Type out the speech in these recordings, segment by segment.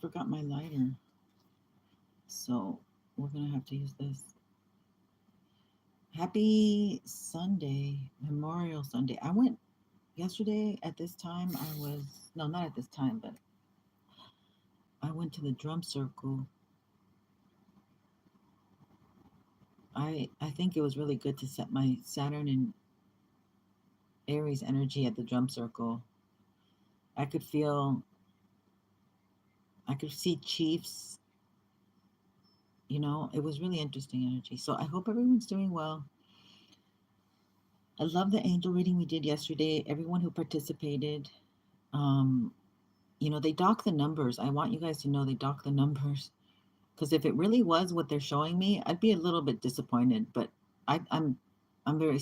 forgot my lighter. So we're going to have to use this. Happy Sunday, Memorial Sunday. I went yesterday at this time. No, not at this time, but I went to the drum circle. I think it was really good to set my Saturn and Aries energy at the drum circle. I could feel, I could see chiefs. It was really interesting energy. So I hope everyone's doing well. I love the angel reading we did yesterday. Everyone who participated, um, they dock the numbers. I want you guys to know they dock the numbers, because if it really was what they're showing me, I'd be a little bit disappointed. But I'm very,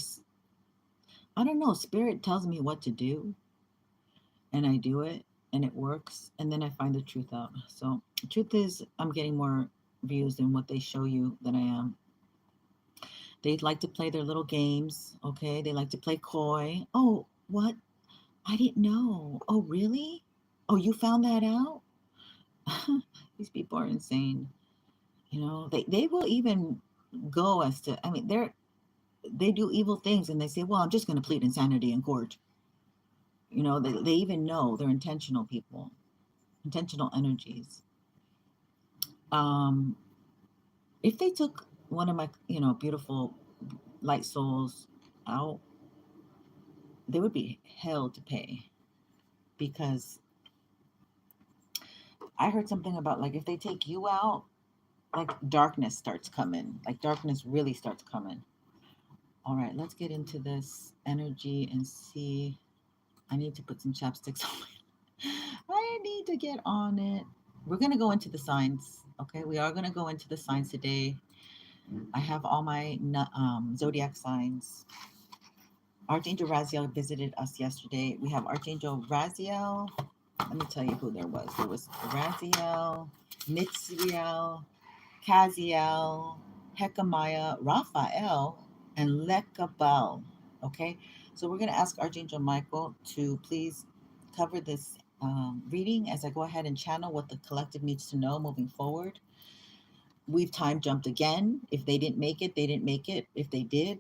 I don't know. Spirit tells me what to do, and I do it, and it works, and then I find the truth out. So the truth is, I'm getting more views than what they show you that I am. They like to play their little games, okay? They like to play coy. Oh, what? I didn't know. Oh, really? Oh, you found that out? These people are insane. They will even go as to, I mean, they do evil things and they say, well, I'm just going to plead insanity in court. They even know they're intentional people, intentional energies. Um, if they took one of my, beautiful light souls out, there would be hell to pay, because I heard something about, like, if they take you out, like, darkness starts coming, like darkness really starts coming. All right, let's get into this energy and see. I need to put some chapsticks on my, I need to get on it. We're going to go into the signs. Okay, we are going to go into the signs today. I have all my zodiac signs. Archangel Raziel visited us yesterday. We have Archangel Raziel. Let me tell you who there was. There was Raziel, Mitzriel, Kaziel, Hekamiah, Raphael, and Lekabel. Okay, so we're going to ask Archangel Michael to please cover this reading as I go ahead and channel what the collective needs to know moving forward. We've time jumped again. If they didn't make it, they didn't make it. If they did,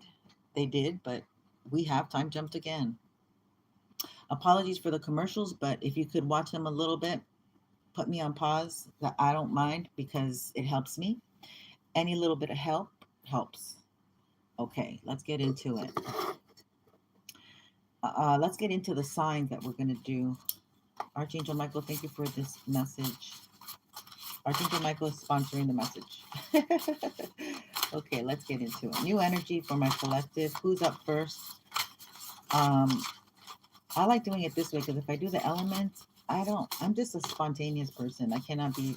they did, but we have time jumped again. Apologies for the commercials, but if you could watch them a little bit, put me on pause. That I don't mind, because it helps me. Any little bit of help helps. Okay, let's get into it. Let's get into the signs that we're going to do. Archangel Michael, thank you for this message. Archangel Michael is sponsoring the message. Okay, let's get into it. New energy for my collective. Who's up first? I like doing it this way, because if I do the elements, I'm just a spontaneous person. I cannot be,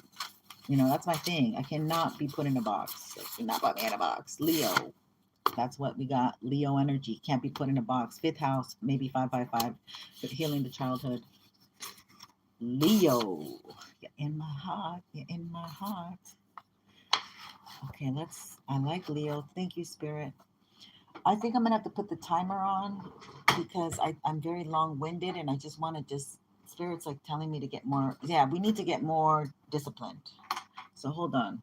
that's my thing. I cannot be put in a box. Like, do not put me in a box. Leo. That's what we got. Leo energy. Can't be put in a box. Fifth house, maybe 555. But healing the childhood. Leo. You're in my heart. You're in my heart. Okay, I like Leo. Thank you, Spirit. I think I'm going to have to put the timer on, because I'm very long-winded, and I just want to Spirit's like telling me to get more. Yeah, we need to get more disciplined. So hold on.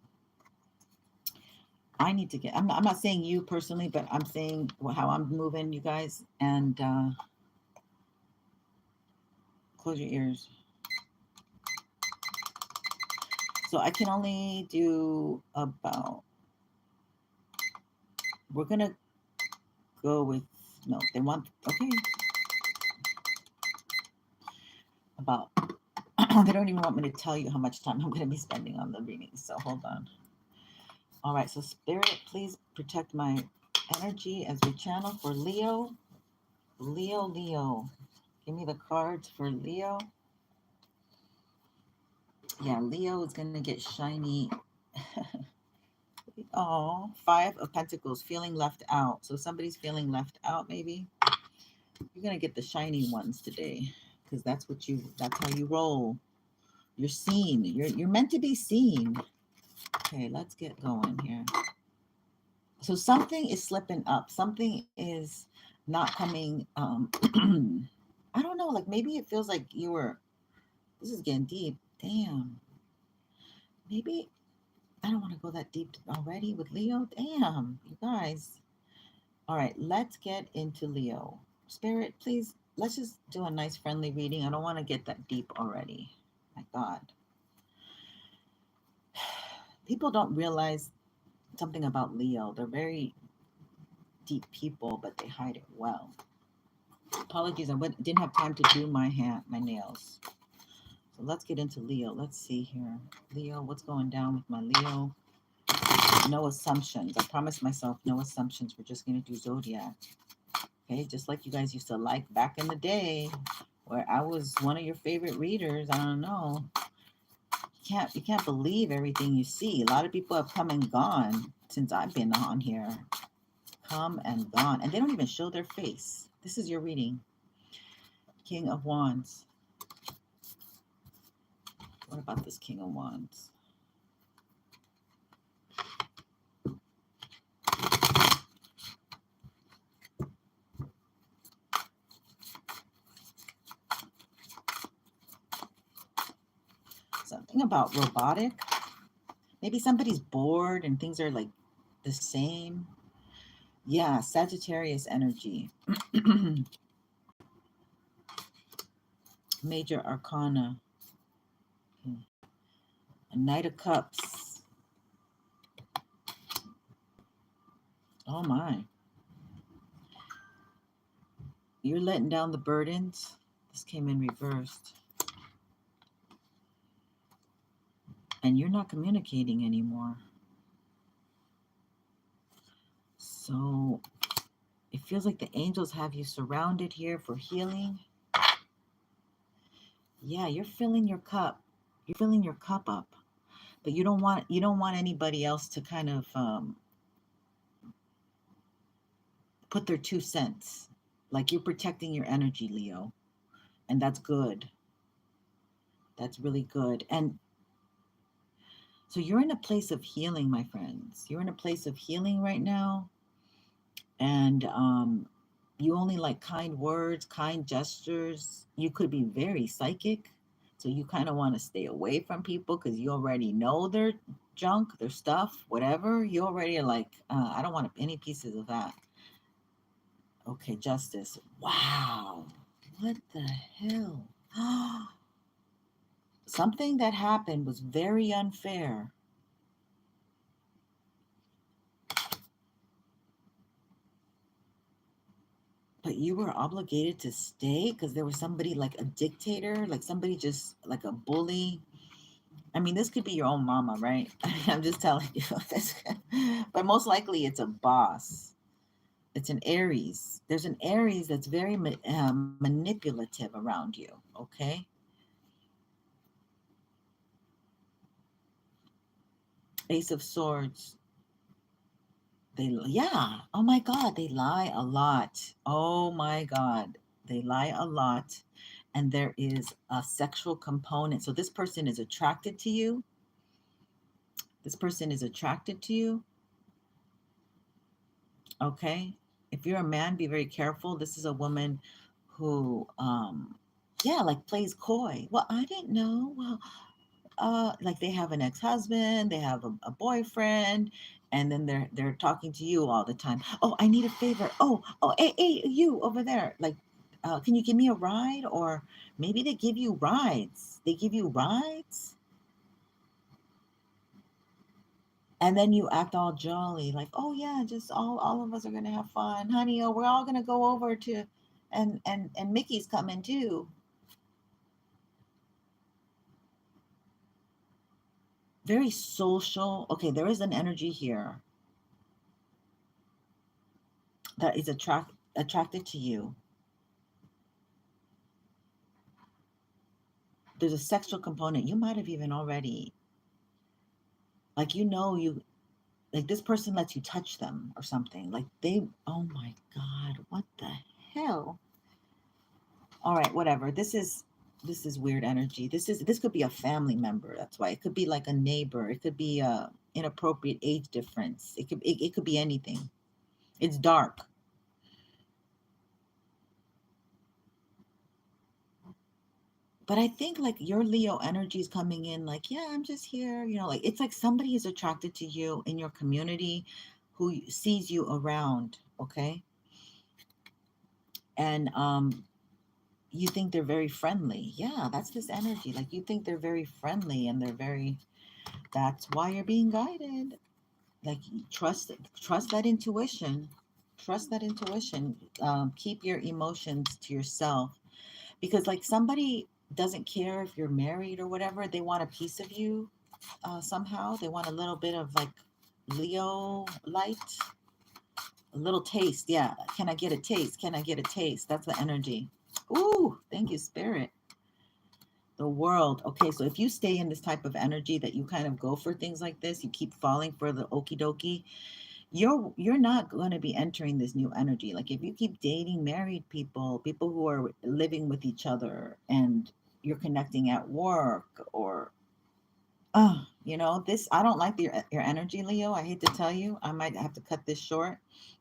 I need to get, I'm not saying you personally, but I'm saying how I'm moving, you guys. And close your ears. So I can only do about, we're going to go with, no, they want, okay. About, they don't even want me to tell you how much time I'm going to be spending on the reading. So hold on. All right, so Spirit, please protect my energy as we channel for Leo. Leo. Give me the cards for Leo. Yeah, Leo is going to get shiny. Oh, 5 of Pentacles, feeling left out. So somebody's feeling left out, maybe. You're going to get the shiny ones today, because that's how you roll. You're seen. You're meant to be seen. Okay, let's get going here. So something is slipping up. Something is not coming. I don't know. Like, maybe it feels like this is getting deep. Damn. maybe I don't want to go that deep already with Leo. Damn, you guys. All right, let's get into Leo. Spirit, please, let's just do a nice friendly reading. I don't want to get that deep already. My God. People don't realize something about Leo. They're very deep people, but they hide it well. Apologies, didn't have time to do my nails. So let's get into Leo. Let's see here. Leo, what's going down with my Leo? No assumptions. I promised myself no assumptions. We're just going to do zodiac. Okay, just like you guys used to like back in the day, where I was one of your favorite readers. I don't know. You can't believe everything you see. A lot of people have come and gone since I've been on here. Come and gone. And they don't even show their face. This is your reading. King of Wands. What about this King of Wands? Something about robotic. Maybe somebody's bored and things are like the same. Yeah, Sagittarius energy. Major Arcana. A Knight of Cups. Oh my. You're letting down the burdens. This came in reversed. And you're not communicating anymore. So it feels like the angels have you surrounded here for healing. Yeah, you're filling your cup. You're filling your cup up. But you don't want anybody else to kind of put their 2 cents. Like you're protecting your energy, Leo. And that's good. That's really good. And so you're in a place of healing, my friends. You're in a place of healing right now. And you only like kind words, kind gestures. You could be very psychic. So you kind of want to stay away from people because you already know their junk, their stuff, whatever. You already are like, I don't want any pieces of that. Okay, Justice. Wow. What the hell? Something that happened was very unfair. But you were obligated to stay because there was somebody like a dictator, like somebody just like a bully. I mean, this could be your own mama, right? I'm just telling you this. But most likely it's a boss. It's an Aries. There's an Aries that's very manipulative around you, okay? Ace of Swords. Yeah. Oh my God, they lie a lot. Oh my God, they lie a lot. And there is a sexual component. So this person is attracted to you. This person is attracted to you. Okay. If you're a man, be very careful. This is a woman who, yeah, like plays coy. Well, I didn't know. Well, like they have an ex-husband, they have a boyfriend, and then they're talking to you all the time. Oh, I need a favor. Oh, hey, you over there. Like, can you give me a ride? Or maybe they give you rides. They give you rides, and then you act all jolly, like, oh yeah, just all of us are gonna have fun, honey. Oh, we're all gonna go over to, and Mickey's coming too. Very social. Okay, there is an energy here that is attracted to you. There's a sexual component. You might have even already, like, you like this person lets you touch them or something. Like oh my God, what the hell? All right, whatever. This is weird energy. This could be a family member. That's why it could be like a neighbor. It could be a inappropriate age difference. It could be anything. It's dark. But I think like your Leo energy is coming in like, yeah, I'm just here. You know, like it's like somebody is attracted to you in your community who sees you around. Okay. And you think they're very friendly. Yeah, that's this energy. Like you think they're very friendly and they're very, that's why you're being guided. Like trust that intuition. Trust that intuition. Keep your emotions to yourself, because like somebody doesn't care if you're married or whatever. They want a piece of you somehow. They want a little bit of like Leo light, a little taste. Yeah. Can I get a taste? Can I get a taste? That's the energy. Ooh, thank you, Spirit. The world. Okay, so if you stay in this type of energy that you kind of go for things like this, you keep falling for the okie dokie, you're not going to be entering this new energy. Like if you keep dating married people, people who are living with each other, and you're connecting at work, or you know, this, I don't like your energy, Leo. I hate to tell you, I might have to cut this short.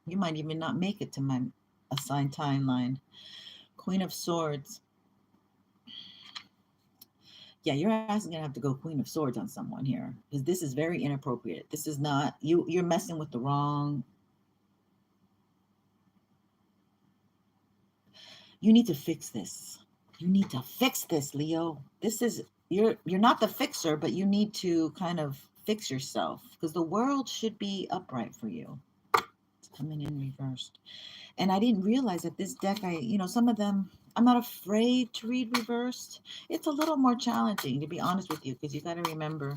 You might even not make it to my assigned timeline. Queen of Swords. Yeah, you're asking to have to go Queen of Swords on someone here, because this is very inappropriate. This is not you. You're messing with the wrong. You need to fix this. You need to fix this, Leo. This is, you're not the fixer, but you need to kind of fix yourself, because the world should be upright for you. It's coming in reversed. And I didn't realize that this deck, you know, some of them, I'm not afraid to read reversed. It's a little more challenging, to be honest with you, because you got to remember.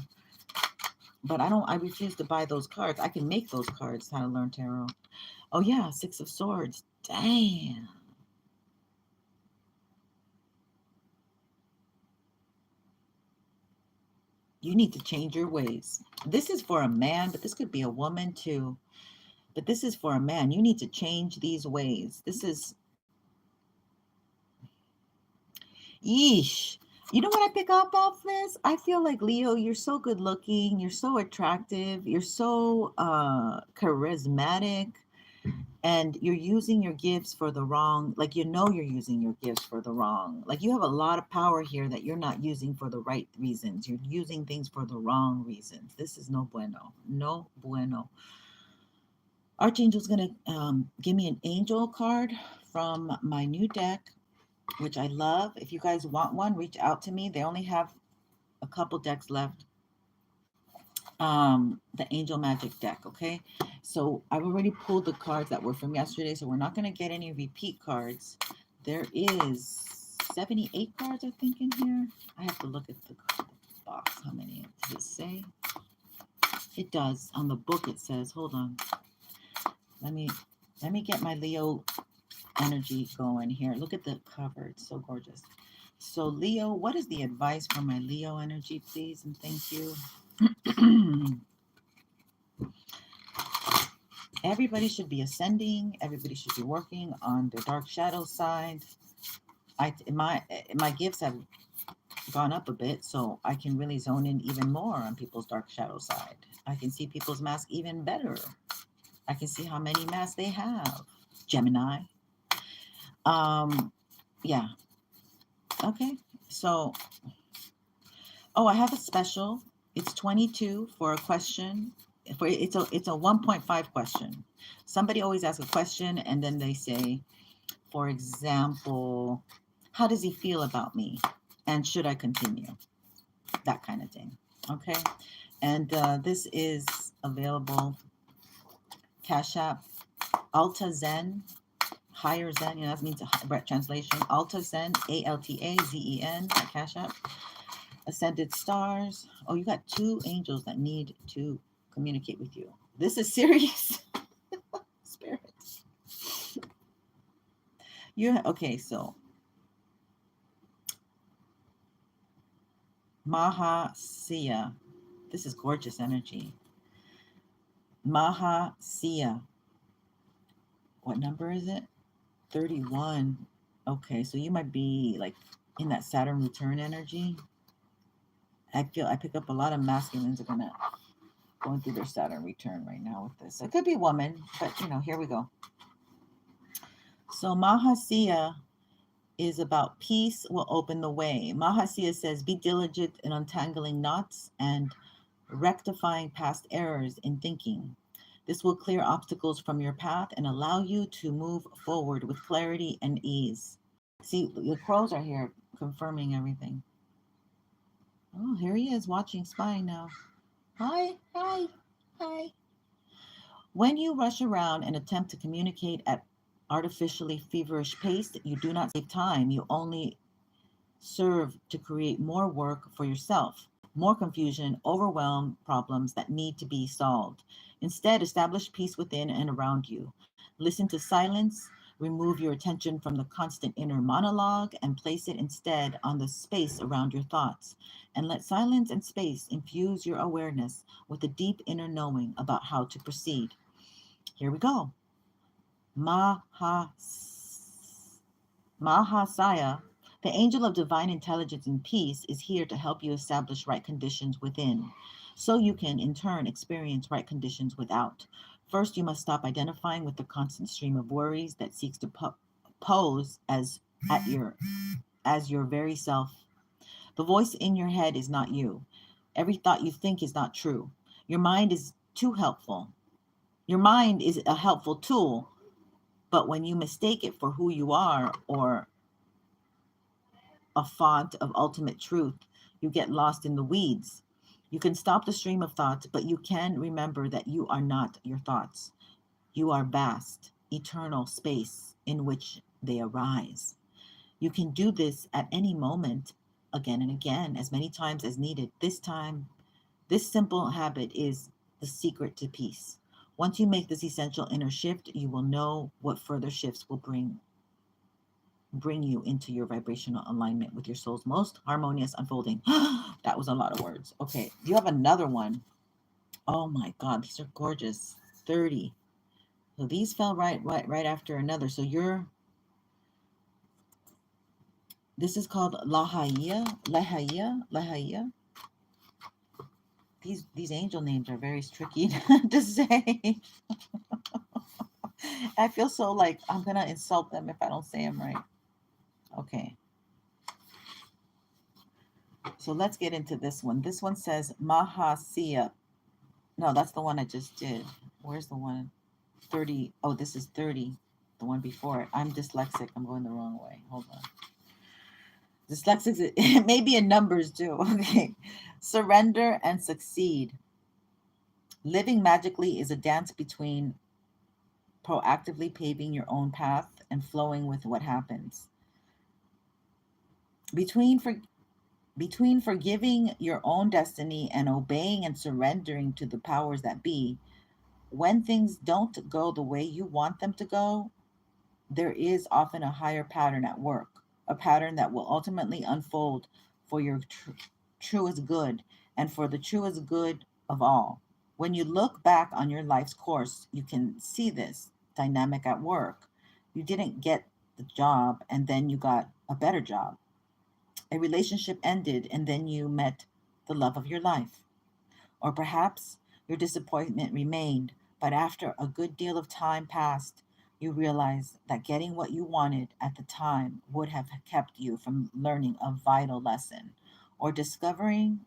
But I refuse to buy those cards. I can make those cards, How to Learn Tarot. Oh, yeah, Six of Swords. Damn. You need to change your ways. This is for a man, but this could be a woman too. But this is for a man. You need to change these ways. This is, yeesh. You know what I pick up off this? I feel like, Leo, you're so good looking. You're so attractive. You're so charismatic. And you're using your gifts for the wrong, like, you know, you're using your gifts for the wrong, like you have a lot of power here that you're not using for the right reasons. You're using things for the wrong reasons. This is no bueno. No bueno. Archangel's gonna give me an angel card from my new deck, which I love. If you guys want one, reach out to me. They only have a couple decks left. The Angel Magic deck. Okay, so I've already pulled the cards that were from yesterday, so we're not going to get any repeat cards. There is 78 cards, I think, in here. I have to look at the box. How many does it say? It does. On the book it says, hold on, let me get my Leo energy going here. Look at the cover, it's so gorgeous. So Leo, what is the advice for my Leo energy, please? And thank you. Everybody should be ascending. Everybody should be working on their dark shadow side. My gifts have gone up a bit, so I can really zone in even more on people's dark shadow side. I can see people's masks even better. I can see how many masks they have. Gemini. Yeah. Okay. So, oh, I have a special. It's 22 for a question. It's a 1.5 question. Somebody always asks a question and then they say, for example, how does he feel about me? And should I continue? That kind of thing. Okay. And this is available. CASHAPP, altazen, higher zen, you know, that means a translation. Altazen, ALTAZEN, CASHAPP. Ascendedstarz. Oh, you got two angels that need to communicate with you. This is serious. Spirits. Okay, so Mahasiya. This is gorgeous energy. Mahasiya. What number is it? 31. Okay, so you might be like in that Saturn return energy. I pick up a lot of masculines are going through their Saturn return right now with this. It could be woman, but you know, here we go. So Mahasiya, is about peace will open the way. Mahasiya says, be diligent in untangling knots and rectifying past errors in thinking. This will clear obstacles from your path and allow you to move forward with clarity and ease. See, the crows are here confirming everything. Oh, here he is watching, spying now. Hi, hi, hi. When you rush around and attempt to communicate at artificially feverish pace, you do not save time. You only serve to create more work for yourself, more confusion, overwhelm problems that need to be solved. Instead, establish peace within and around you. Listen to silence, remove your attention from the constant inner monologue, and place it instead on the space around your thoughts. And let silence and space infuse your awareness with a deep inner knowing about how to proceed. Here we go. Mahasaya, the angel of divine intelligence and peace, is here to help you establish right conditions within, so you can in turn experience right conditions without. First, you must stop identifying with the constant stream of worries that seeks to pose as your very self. The voice in your head is not you. Every thought you think is not true. Your mind is too helpful. Your mind is a helpful tool, but when you mistake it for who you are or a font of ultimate truth, you get lost in the weeds. You can stop the stream of thoughts, but you can remember that you are not your thoughts. You are vast, eternal space in which they arise. You can do this at any moment, again and again, as many times as needed. This simple habit is the secret to peace. Once you make this essential inner shift, you will know what further shifts will bring you into your vibrational alignment with your soul's most harmonious unfolding. That was a lot of words. Okay, you have another one. Oh my God, these are gorgeous. 30. So these fell right after another. So this is called Lahaya. These angel names are very tricky to say. I feel so like I'm gonna insult them if I don't say them right. Okay. So let's get into this one. This one says Mahasiya. No, that's the one I just did. Where's the one? 30. Oh, this is 30. The one before it. I'm dyslexic. I'm going the wrong way. Hold on. Dyslexic, it may be in numbers too. Okay. Surrender and succeed. Living magically is a dance between proactively paving your own path and flowing with what happens. Between forgiving your own destiny and obeying and surrendering to the powers that be, when things don't go the way you want them to go, there is often a higher pattern at work, a pattern that will ultimately unfold for your truest good and for the truest good of all. When you look back on your life's course, you can see this dynamic at work. You didn't get the job and then you got a better job. A relationship ended and then you met the love of your life. Or perhaps your disappointment remained, but after a good deal of time passed, you realize that getting what you wanted at the time would have kept you from learning a vital lesson or discovering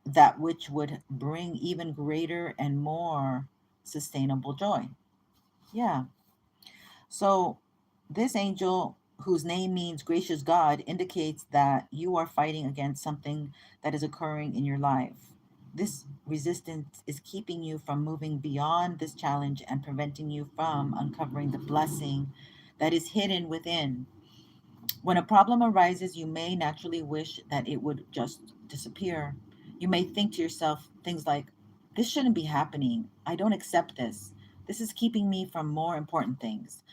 that which would bring even greater and more sustainable joy. Yeah. So, this angel, whose name means gracious God, indicates that you are fighting against something that is occurring in your life. This resistance is keeping you from moving beyond this challenge and preventing you from uncovering the blessing that is hidden within. When a problem arises, you may naturally wish that it would just disappear. You may think to yourself things like, this shouldn't be happening. I don't accept this. This is keeping me from more important things.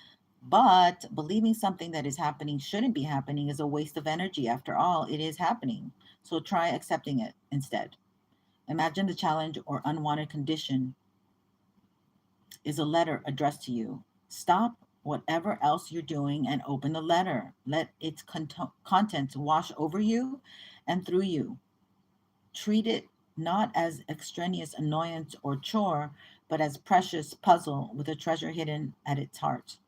But believing something that is happening shouldn't be happening is a waste of energy. After all, it is happening. So try accepting it instead. Imagine the challenge or unwanted condition is a letter addressed to you. Stop whatever else you're doing and open the letter. Let its contents wash over you and through you. Treat it not as extraneous annoyance or chore, but as precious puzzle with a treasure hidden at its heart.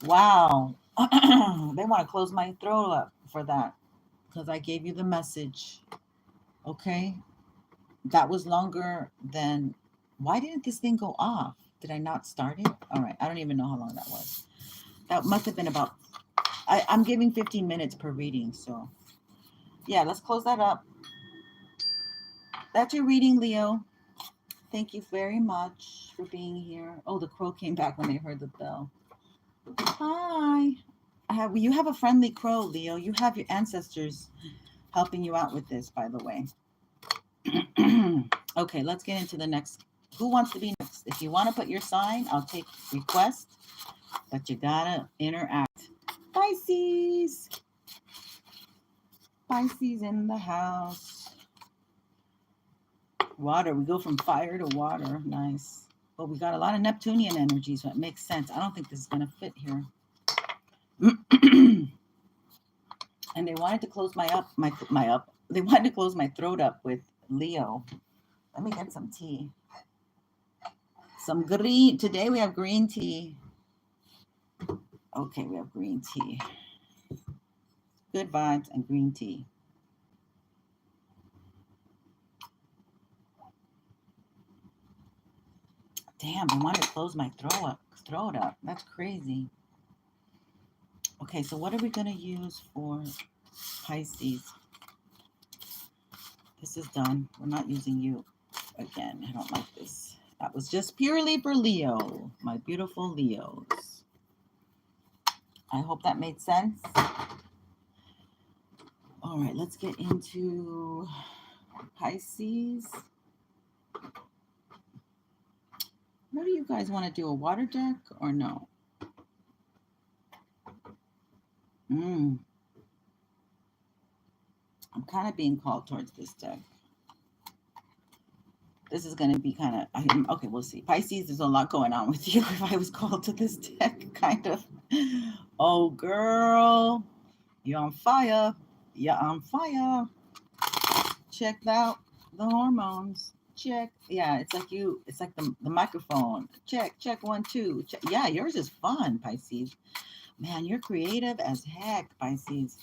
Wow. They want to close my throat up for that because I gave you the message. Okay. That was longer than. Why didn't this thing go off? Did I not start it? All right. I don't even know how long that was. That must have been about. I'm giving 15 minutes per reading. So, yeah, let's close that up. That's your reading, Leo. Thank you very much for being here. Oh, the crow came back when they heard the bell. Hi. You have a friendly crow, Leo. You have your ancestors helping you out with this, by the way. Okay, let's get into the next. Who wants to be next? If you want to put your sign, I'll take request, but you gotta interact. Pisces. Pisces in the house. Water. We go from fire to water. Nice. But we got a lot of Neptunian energy, so it makes sense. I don't think this is going to fit here. And they wanted to close they wanted to close my throat up with Leo. Let me get some tea. Some green. Today we have green tea. Okay, we have green tea. Good vibes and green tea. Damn, they wanted to close my throat up. That's crazy. Okay, so what are we going to use for Pisces? This is done. We're not using you again. I don't like this. That was just purely for Leo, my beautiful Leos. I hope that made sense. All right, let's get into Pisces. What do you guys want to do? A water deck or no? I'm kind of being called towards this deck. This is going to be kind of, okay, we'll see. Pisces, there's a lot going on with you if I was called to this deck, kind of. Oh, girl, you're on fire. You're on fire. Check out the hormones. Check. Yeah, it's like the microphone. Check, 1, 2. Check. Yeah, yours is fun, Pisces. Man, you're creative as heck, Pisces.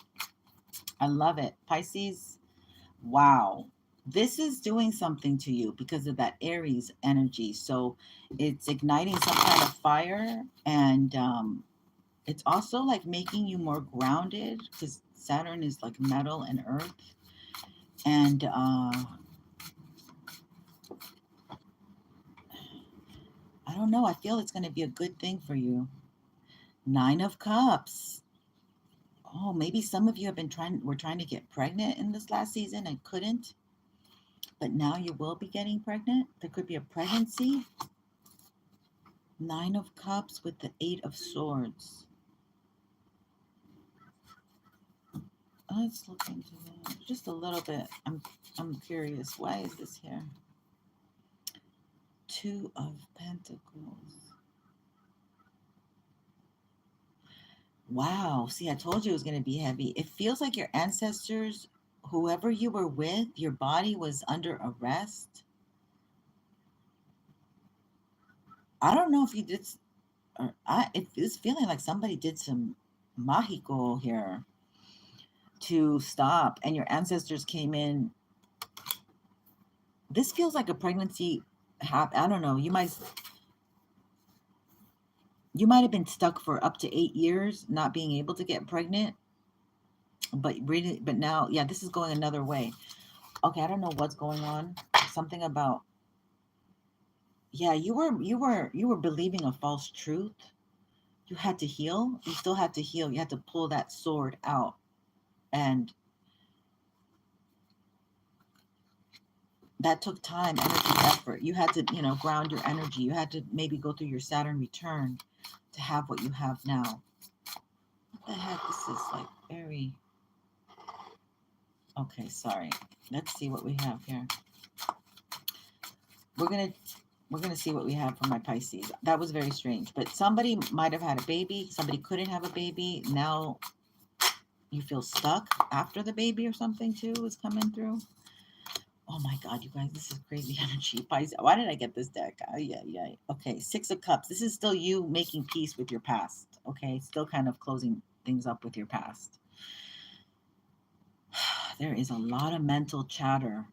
I love it. Pisces, wow. This is doing something to you because of that Aries energy. So it's igniting some kind of fire, and it's also like making you more grounded because Saturn is like metal and earth. And I don't know. I feel it's going to be a good thing for you. 9 of Cups. Oh, maybe some of you were trying to get pregnant in this last season and couldn't. But now you will be getting pregnant. There could be a pregnancy. 9 of Cups with the 8 of Swords. Let's look into that just a little bit. I'm curious. Why is this here? 2 of Pentacles. Wow. See, I told you it was going to be heavy. It feels like your ancestors, whoever you were with, your body was under arrest. I don't know if you did, or it's feeling like somebody did some mahiko here to stop, and your ancestors came in. This feels like a pregnancy. I don't know. You might have been stuck for up to 8 years, not being able to get pregnant. But now, yeah, this is going another way. Okay, I don't know what's going on. Something about, yeah, you were believing a false truth. You had to heal. You still had to heal. You had to pull that sword out, and that took time, energy, effort. You had to, ground your energy. You had to maybe go through your Saturn return to have what you have now. What the heck? This is like very... Okay, sorry. Let's see what we have here. We're gonna see what we have for my Pisces. That was very strange. But somebody might have had a baby. Somebody couldn't have a baby. Now you feel stuck after the baby or something too is coming through. Oh my God, you guys, this is crazy energy. Pisces. Why did I get this deck? Yeah. Okay, 6 of Cups. This is still you making peace with your past. Okay, still kind of closing things up with your past. There is a lot of mental chatter.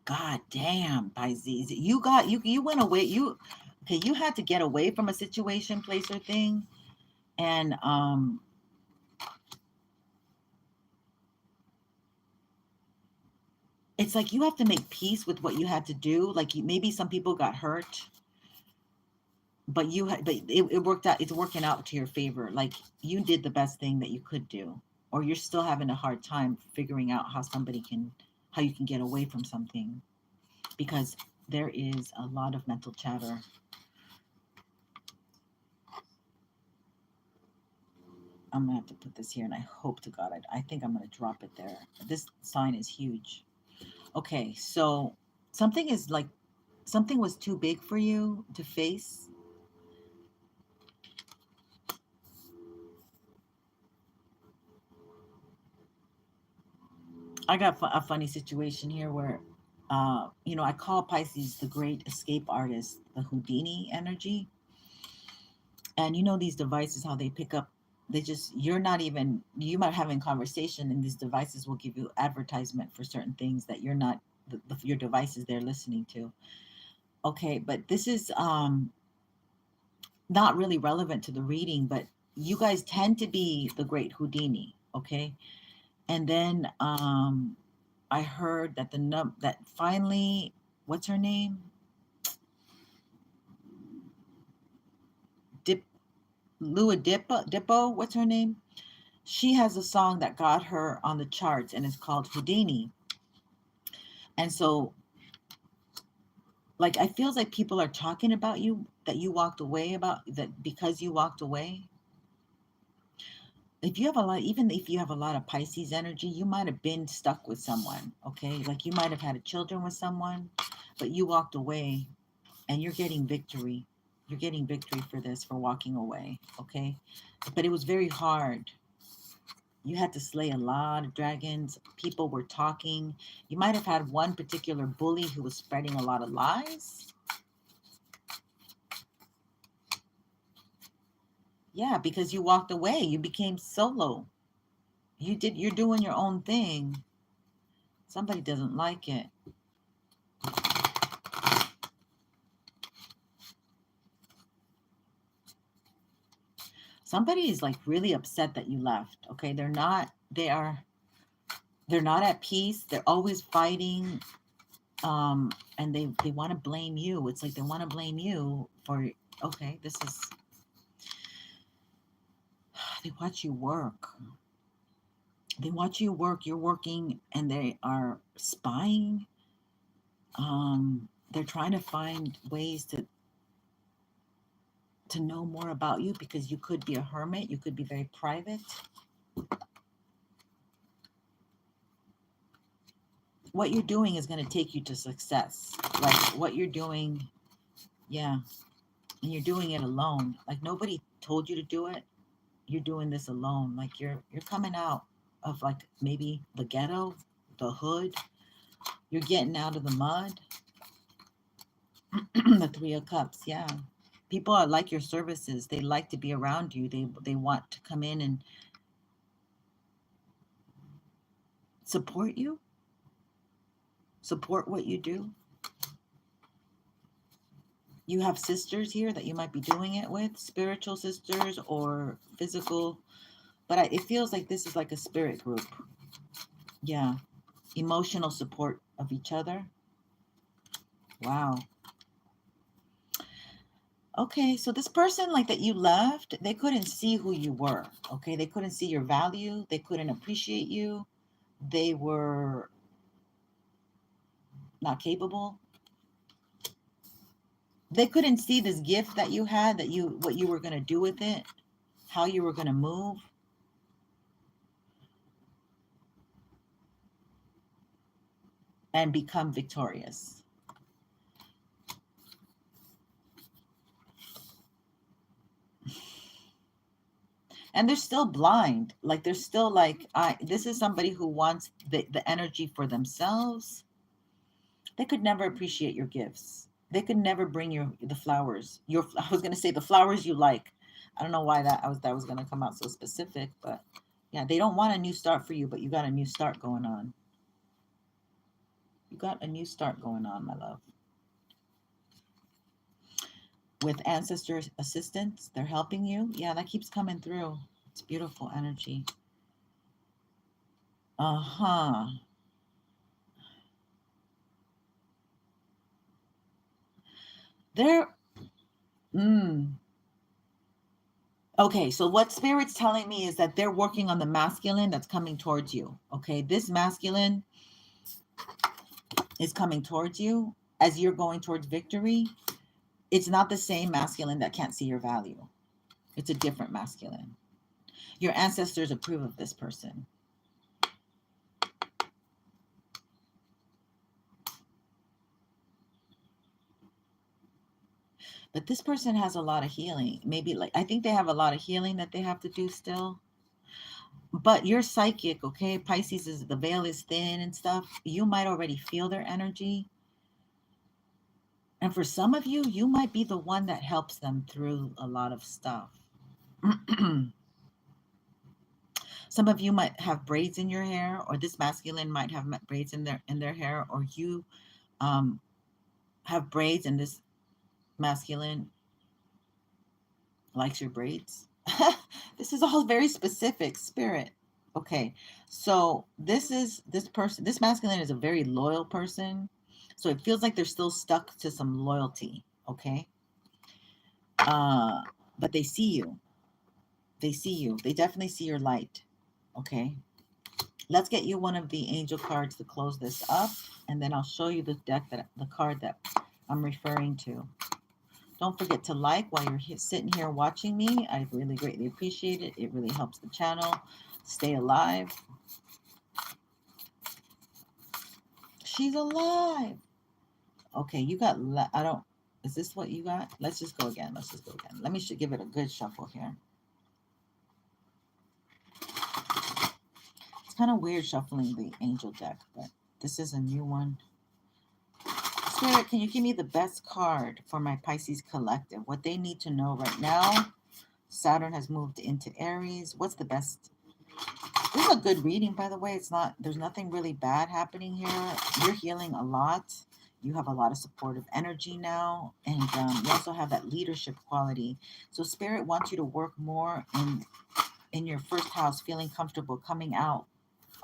God damn, Pisces. You went away. You had to get away from a situation, place, or thing. And it's like you have to make peace with what you had to do. Like maybe some people got hurt, but it worked out. It's working out to your favor. Like you did the best thing that you could do, or you're still having a hard time figuring out how you can get away from something, because there is a lot of mental chatter. I'm gonna have to put this here, and I hope to God I think I'm gonna drop it there. This sign is huge. Okay, so something is like something was too big for you to face. I got a funny situation here where, I call Pisces the great escape artist, the Houdini energy. And these devices, how they pick up, you're not even, you might have in conversation, and these devices will give you advertisement for certain things that you're not, your devices they're listening to. Okay, but this is not really relevant to the reading, but you guys tend to be the great Houdini, okay? And then I heard that that finally, what's her name? Lua Dippo, what's her name? She has a song that got her on the charts, and it's called Houdini. And so, like, I feels like people are talking about you, that you walked away, about that because you walked away. If you have a lot, even if you have a lot of Pisces energy, you might have been stuck with someone, okay? Like you might have had children with someone, but you walked away, and you're getting victory. You're getting victory for this, for walking away, okay? But it was very hard. You had to slay a lot of dragons. People were talking. You might have had one particular bully who was spreading a lot of lies. Yeah, because you walked away. You became solo. You're doing your own thing. Somebody doesn't like it. Somebody is like really upset that you left. Okay, they're not at peace. They're always fighting. And they want to blame you. It's like they want to blame you for, okay, they watch you work. They watch you work. You're working, and they are spying. They're trying to find ways to know more about you, because you could be a hermit. You could be very private. What you're doing is going to take you to success. Like what you're doing, yeah. And you're doing it alone. Like nobody told you to do it. You're doing this alone. Like you're coming out of like maybe the ghetto, the hood. You're getting out of the mud. The Three of Cups, yeah. People are like your services. They like to be around you. They want to come in and support you. Support what you do. You have sisters here that you might be doing it with, spiritual sisters or physical, but it feels like this is like a spirit group. Yeah. Emotional support of each other. Wow. Okay, so this person like that you left, they couldn't see who you were. Okay, they couldn't see your value. They couldn't appreciate you. They were not capable. They couldn't see this gift that you had, what you were going to do with it, how you were going to move. And become victorious. And they're still blind. Like they're still like, this is somebody who wants the energy for themselves. They could never appreciate your gifts. They could never bring you the flowers. I was gonna say the flowers you like. I don't know why that was gonna come out so specific, but yeah, they don't want a new start for you, but you got a new start going on. You got a new start going on, my love. With ancestor assistance, they're helping you. Yeah, that keeps coming through. It's beautiful energy. Uh-huh. They're okay, so what Spirit's telling me is that they're working on the masculine that's coming towards you. Okay, this masculine is coming towards you as you're going towards victory. It's not the same masculine that can't see your value. It's a different masculine. Your ancestors approve of this person. But this person has a lot of healing. Maybe like, I think they have a lot of healing that they have to do still. But you're psychic, okay? Pisces is, the veil is thin and stuff. You might already feel their energy. And for some of you, you might be the one that helps them through a lot of stuff. Some of you might have braids in your hair, or this masculine might have braids in their hair, or you have braids and this masculine likes your braids. This is all very specific, Spirit. Okay, so this person, this masculine is a very loyal person. So it feels like they're still stuck to some loyalty, okay? But they see you. They see you. They definitely see your light, okay? Let's get you one of the angel cards to close this up, and then I'll show you the card that I'm referring to. Don't forget to like while you're sitting here watching me. I really greatly appreciate it. It really helps the channel stay alive. She's alive. Okay, you got, is this what you got? Let's just go again. Let me give it a good shuffle here. It's kind of weird shuffling the angel deck, but this is a new one. Spirit, can you give me the best card for my Pisces collective? What they need to know right now. Saturn has moved into Aries. What's the best? This is a good reading, by the way. There's nothing really bad happening here. You're healing a lot. You have a lot of supportive energy now. And you also have that leadership quality. So Spirit wants you to work more in your first house, feeling comfortable, coming out.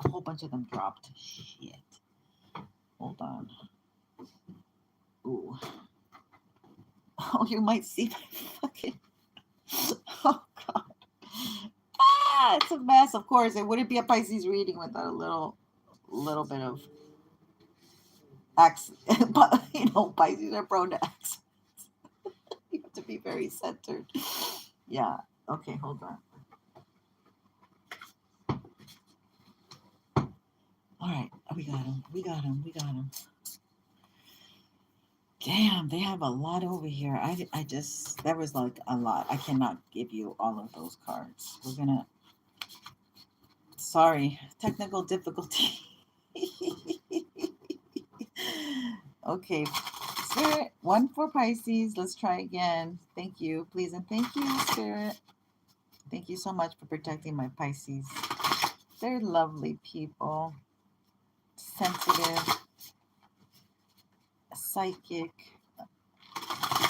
A whole bunch of them dropped. Shit. Hold on. Ooh. Oh, you might see my fucking... Oh, God. Ah, it's a mess, of course. It wouldn't be a Pisces reading without a little bit of accent. But, Pisces are prone to accents. You have to be very centered. Yeah. Okay, hold on. All right. We got him. Damn, they have a lot over here. There was like a lot. I cannot give you all of those cards. Sorry, technical difficulty. Okay, Spirit, one for Pisces. Let's try again. Thank you, please, and thank you, Spirit. Thank you so much for protecting my Pisces. They're lovely people. Sensitive. Psychic,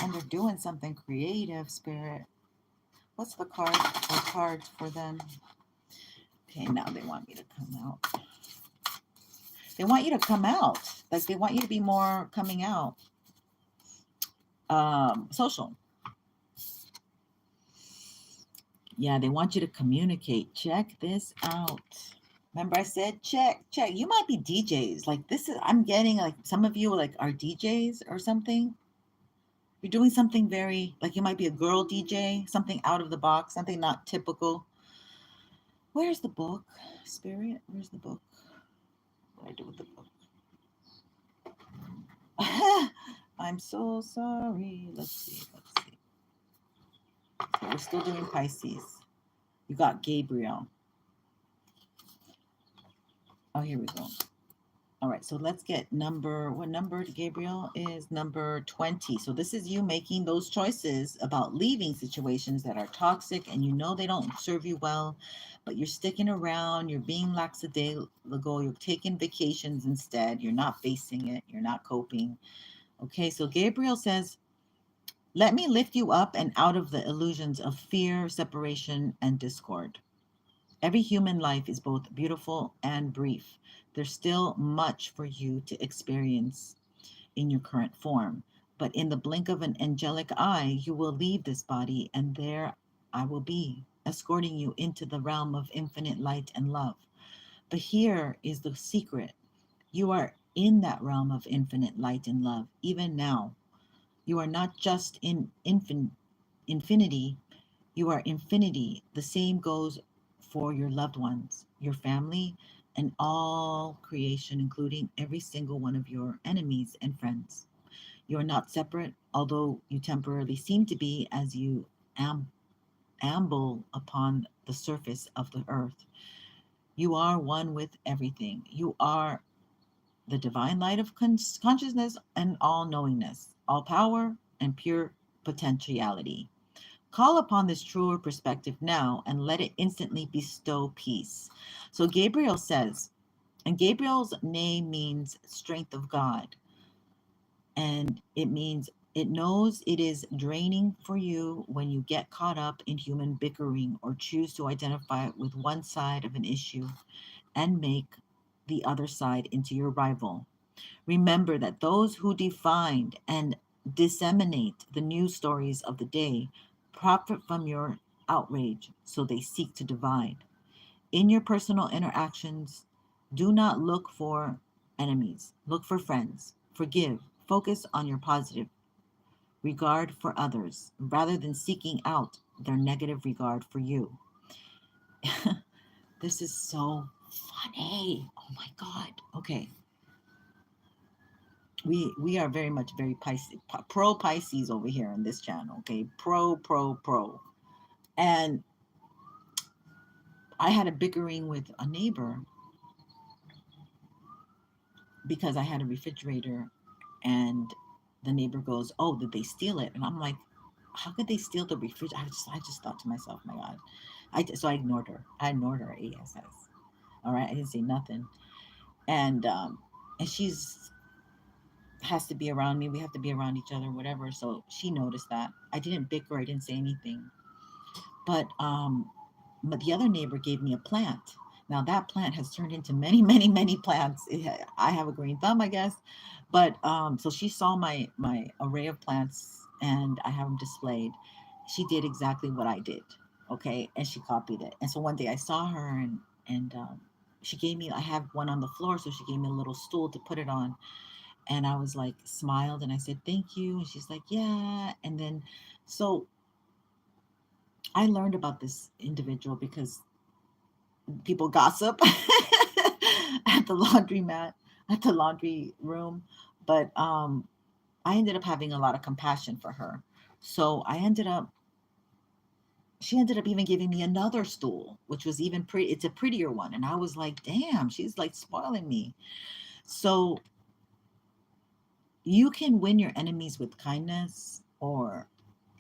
and they're doing something creative, Spirit. What's the card or cards for them? Okay, now they want me to come out. They want you to come out. Like they want you to be more coming out. Social. Yeah, they want you to communicate. Check this out. Remember I said check. You might be DJs. Like I'm getting like some of you like are DJs or something. You're doing something very, like you might be a girl DJ, something out of the box, something not typical. Where's the book, Spirit? Where's the book? What do I do with the book? I'm so sorry. Let's see. So we're still doing Pisces. You got Gabriel. Oh, here we go. All right, so let's get what number, Gabriel, is number 20. So this is you making those choices about leaving situations that are toxic and you know they don't serve you well, but you're sticking around, you're being lackadaisical, you're taking vacations instead, you're not facing it, you're not coping. Okay, so Gabriel says, let me lift you up and out of the illusions of fear, separation, and discord. Every human life is both beautiful and brief. There's still much for you to experience in your current form, but in the blink of an angelic eye, you will leave this body, and there I will be, escorting you into the realm of infinite light and love. But here is the secret: you are in that realm of infinite light and love, even now. You are not just in infinity, you are infinity. The same goes for your loved ones, your family, and all creation, including every single one of your enemies and friends. You are not separate, although you temporarily seem to be as you amble upon the surface of the earth. You are one with everything. You are the divine light of consciousness and all knowingness, all power and pure potentiality. Call upon this truer perspective now and let it instantly bestow peace. So Gabriel says, and Gabriel's name means strength of God. And it means it knows it is draining for you when you get caught up in human bickering or choose to identify with one side of an issue and make the other side into your rival. Remember that those who define and disseminate the news stories of the day profit from your outrage, so they seek to divide. In your personal interactions, do not look for enemies, look for friends. Forgive, focus on your positive regard for others rather than seeking out their negative regard for you. This is so funny. Oh my God. Okay. We are very much very Pisces, pro Pisces over here on this channel. Okay. Pro. And I had a bickering with a neighbor because I had a refrigerator, and the neighbor goes, "Oh, did they steal it?" And I'm like, "How could they steal the refrigerator?" I just thought to myself, "My God." So I ignored her. I ignored her ASS. All right, I didn't say nothing. And she's has to be around me. We have to be around each other, whatever. So she noticed that. I didn't bicker. I didn't say anything. But the other neighbor gave me a plant. Now that plant has turned into many plants. I have a green thumb, I guess. But so she saw my array of plants, and I have them displayed. She did exactly what I did, okay, and she copied it. And so one day I saw her, and she gave me. I have one on the floor, so she gave me a little stool to put it on. And I was like, smiled, and I said, "Thank you." And she's like, "Yeah." And then, so I learned about this individual because people gossip at the laundromat, at the laundry room. But I ended up having a lot of compassion for her. So she ended up even giving me another stool, which was even pretty. It's a prettier one. And I was like, damn, she's like spoiling me. So you can win your enemies with kindness, or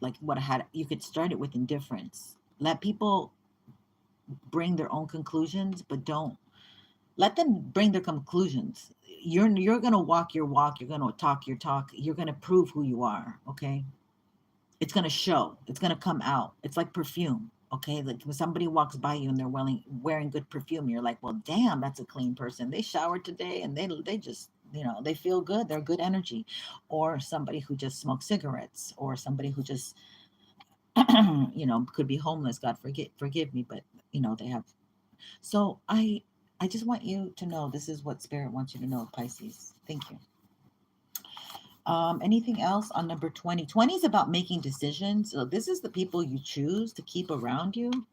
like what I had, you could start it with indifference. Let people bring their own conclusions, but don't let them bring their conclusions. You're gonna walk your walk, you're gonna talk your talk, you're gonna prove who you are, okay? It's gonna show, it's gonna come out. It's like perfume, okay? Like when somebody walks by you and they're wearing good perfume, you're like, well, damn, that's a clean person. They showered today and they just, they feel good, they're good energy. Or somebody who just smokes cigarettes, or somebody who just could be homeless, God forgive me, but they have. So I just want you to know this is what Spirit wants you to know, Pisces. Thank you. Anything else on number 20? 20 is about making decisions. So this is the people you choose to keep around you.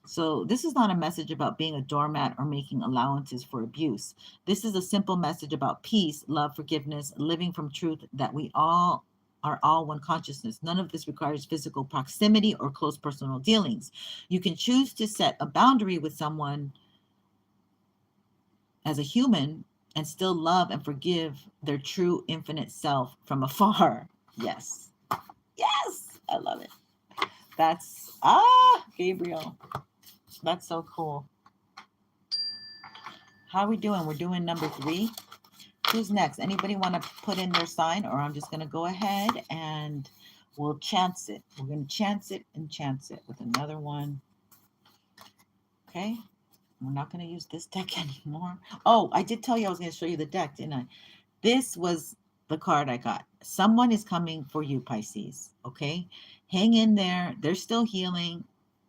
So this is not a message about being a doormat or making allowances for abuse. This is a simple message about peace, love, forgiveness, living from truth, that we all are all one consciousness. None of this requires physical proximity or close personal dealings. You can choose to set a boundary with someone as a human, and still love and forgive their true infinite self from afar. Yes. Yes. I love it. That's, Gabriel. That's so cool. How are we doing? We're doing number 3. Who's next? Anybody want to put in their sign, or I'm just going to go ahead and we'll chance it. We're going to chance it and chance it with another one. Okay. We're not going to use this deck anymore. Oh, I did tell you I was going to show you the deck, didn't I? This was the card I got. Someone is coming for you, Pisces. Okay. Hang in there. They're still healing.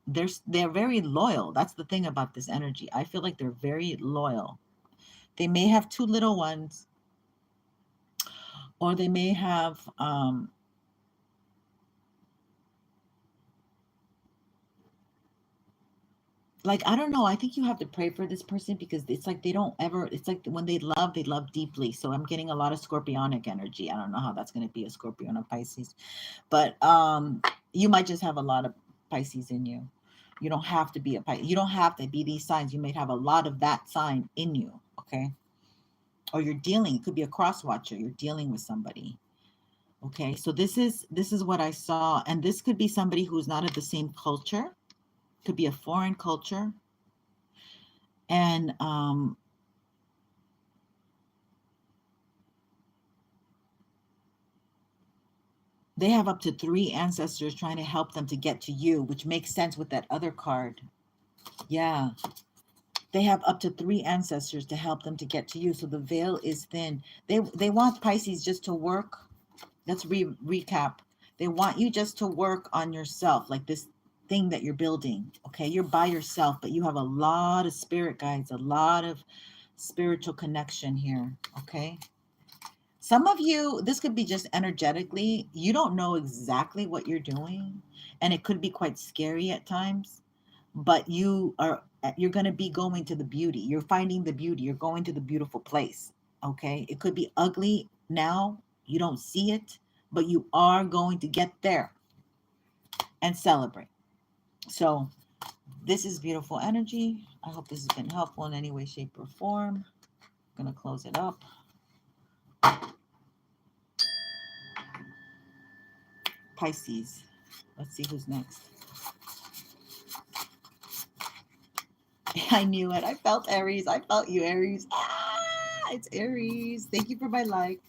They're very loyal. That's the thing about this energy. I feel like they're very loyal. They may have 2 little ones, or they may have like, I don't know. I think you have to pray for this person because it's like they don't ever, it's like when they love deeply. So I'm getting a lot of scorpionic energy. I don't know how that's going to be a Scorpio and a Pisces, but you might just have a lot of Pisces in you. You don't have to be a Pisces. You don't have to be these signs. You might have a lot of that sign in you. Okay. Or you're dealing, it could be a cross watcher. You're dealing with somebody. Okay. So this is what I saw. And this could be somebody who's not of the same culture. Could be a foreign culture. And they have up to 3 ancestors trying to help them to get to you, which makes sense with that other card. Yeah. They have up to 3 ancestors to help them to get to you. So the veil is thin. They want Pisces just to work. Let's recap. They want you just to work on yourself, like this thing that you're building. Okay. You're by yourself, but you have a lot of spirit guides, a lot of spiritual connection here. Okay. Some of you, this could be just energetically, you don't know exactly what you're doing, and it could be quite scary at times, but you're going to be going to the beauty. You're finding the beauty. You're going to the beautiful place. Okay. It could be ugly now. You don't see it, but you are going to get there and celebrate. So this is beautiful energy. I hope this has been helpful in any way, shape, or form. I'm going to close it up. Pisces. Let's see who's next. I knew it. I felt Aries. I felt you, Aries. It's Aries. Thank you for my like.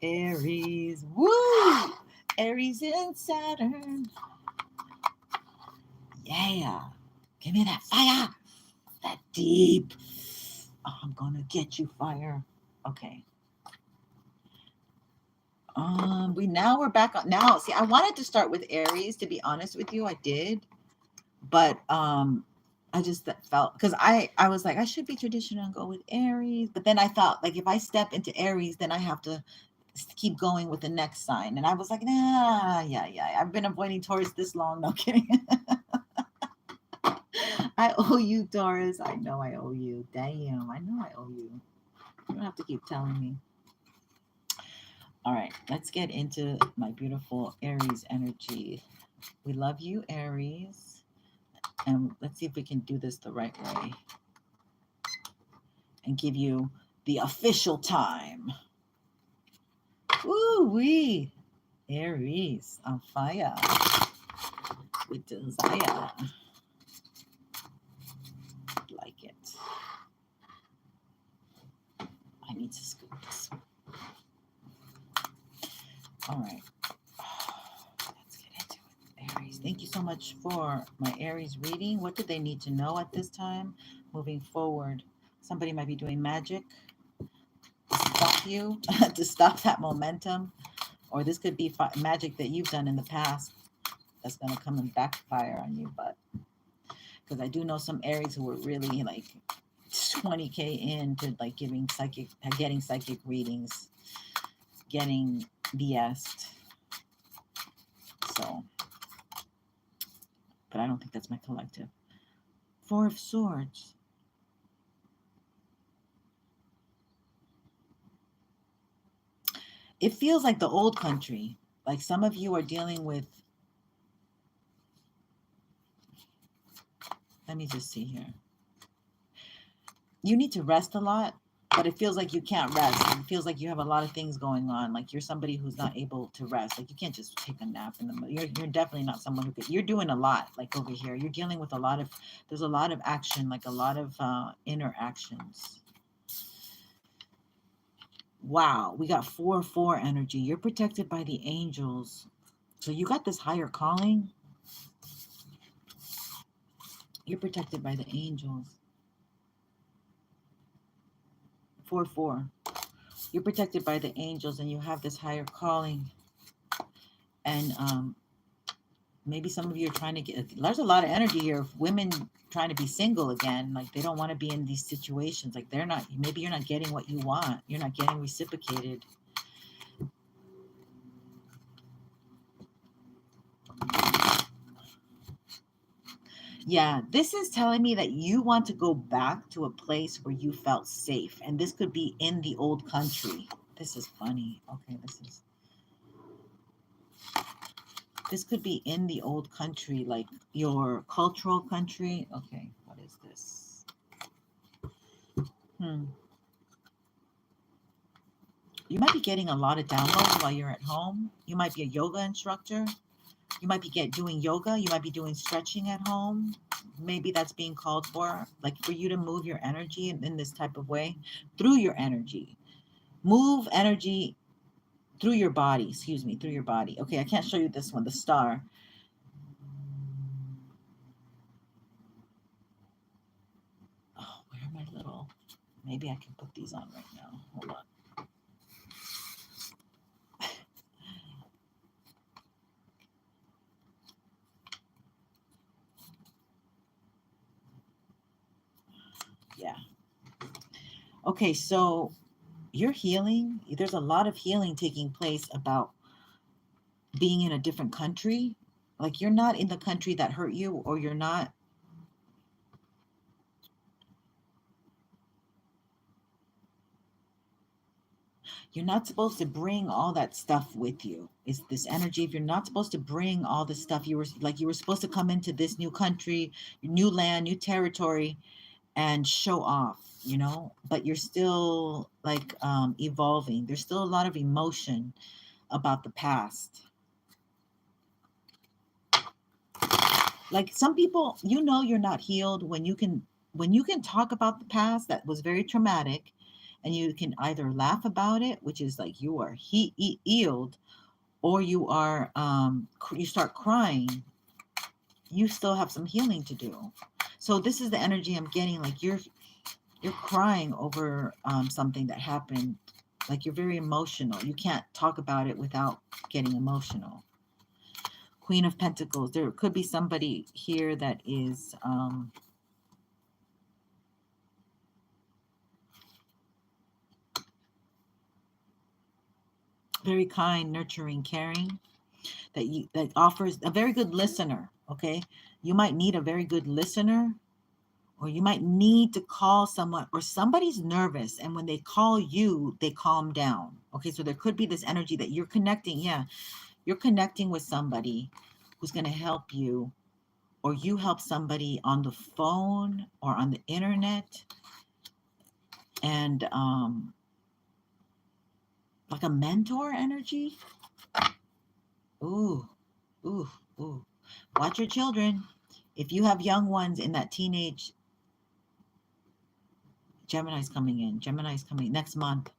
Aries. Woo! Aries in Saturn. Yeah. Give me that fire. That deep. Oh, I'm going to get you, fire. Okay. We're back on now. See, I wanted to start with Aries, to be honest with you. I did. But I just felt, because I was like, I should be traditional and go with Aries. But then I thought, like, if I step into Aries, then I have to keep going with the next sign. And I was like, nah, yeah. I've been avoiding Taurus this long. No kidding. I owe you, Taurus. I know I owe you. Damn, I know I owe you. You don't have to keep telling me. All right, let's get into my beautiful Aries energy. We love you, Aries. And let's see if we can do this the right way and give you the official time. Woo-wee! Aries on fire with desire. Like it. I need to scoop this. All right. Let's get into it. Aries. Thank you so much for my Aries reading. What do they need to know at this time? Moving forward. Somebody might be doing magic to stop you, to stop that momentum. Or this could be magic that you've done in the past that's going to come and backfire on you. But because I do know some Aries who were really like 20K into like getting psychic readings, getting BS'd. So, but I don't think that's my collective. 4 of Swords. It feels like the old country. Like some of you are dealing with, let me just see here. You need to rest a lot. but it feels like you can't rest. It feels like you have a lot of things going on. Like you're somebody who's not able to rest. Like you can't just take a nap in the middle. You're definitely not someone who could. You're doing a lot. Like over here, you're dealing with a lot of. There's a lot of action, like a lot of interactions. Wow, we got 4-4 energy. You're protected by the angels. So you got this higher calling. You're protected by the angels. 4-4. You're protected by the angels, and you have this higher calling. And maybe some of you are trying to get. There's a lot of energy here. Women trying to be single again, like they don't want to be in these situations. Like they're not. Maybe you're not getting what you want. You're not getting reciprocated. Yeah, this is telling me that you want to go back to a place where you felt safe. And this could be in the old country. This is funny. Okay, this could be in the old country, like your cultural country. Okay, what is this? You might be getting a lot of downloads while you're at home. You might be a yoga instructor. You might be doing yoga. You might be doing stretching at home. Maybe that's being called for, like for you to move your energy in this type of way, through your energy. Move energy through your body, through your body. Okay, I can't show you this one, the star. Oh, where are my little, maybe I can put these on right now. Hold on. Yeah. Okay, so you're healing. There's a lot of healing taking place about being in a different country. Like you're not in the country that hurt you, or you're not supposed to bring all that stuff with you. It's this energy. If you're not supposed to bring all the stuff, you were supposed to come into this new country, new land, new territory, and show off, but you're still like evolving. There's still a lot of emotion about the past. Like some people, you're not healed when you can talk about the past that was very traumatic, and you can either laugh about it, which is like you are healed, or you are you start crying. You still have some healing to do. So this is the energy I'm getting. Like you're crying over something that happened. Like you're very emotional. You can't talk about it without getting emotional. Queen of Pentacles. There could be somebody here that is very kind, nurturing, caring, that offers a very good listener. Okay, you might need a very good listener, or you might need to call someone, or somebody's nervous, and when they call you, they calm down. Okay, so there could be this energy that you're connecting. Yeah, you're connecting with somebody who's going to help you, or you help somebody on the phone or on the internet, and like a mentor energy. Ooh, ooh, ooh. Watch your children. If you have young ones in that teenage, Gemini's coming next month.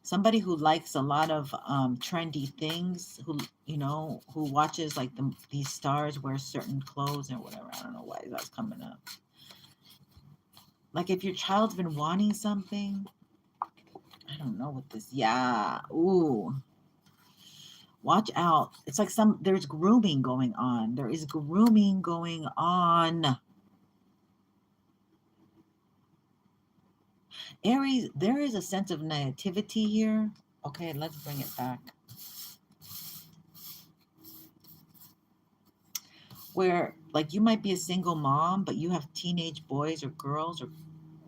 Somebody who likes a lot of trendy things, who watches like these stars wear certain clothes or whatever. I don't know why that's coming up. Like if your child's been wanting something, I don't know what this. Yeah. Ooh. Watch out. It's like there's grooming going on. There is grooming going on. Aries, there is a sense of naivety here. Okay, let's bring it back. Where like you might be a single mom, but you have teenage boys or girls or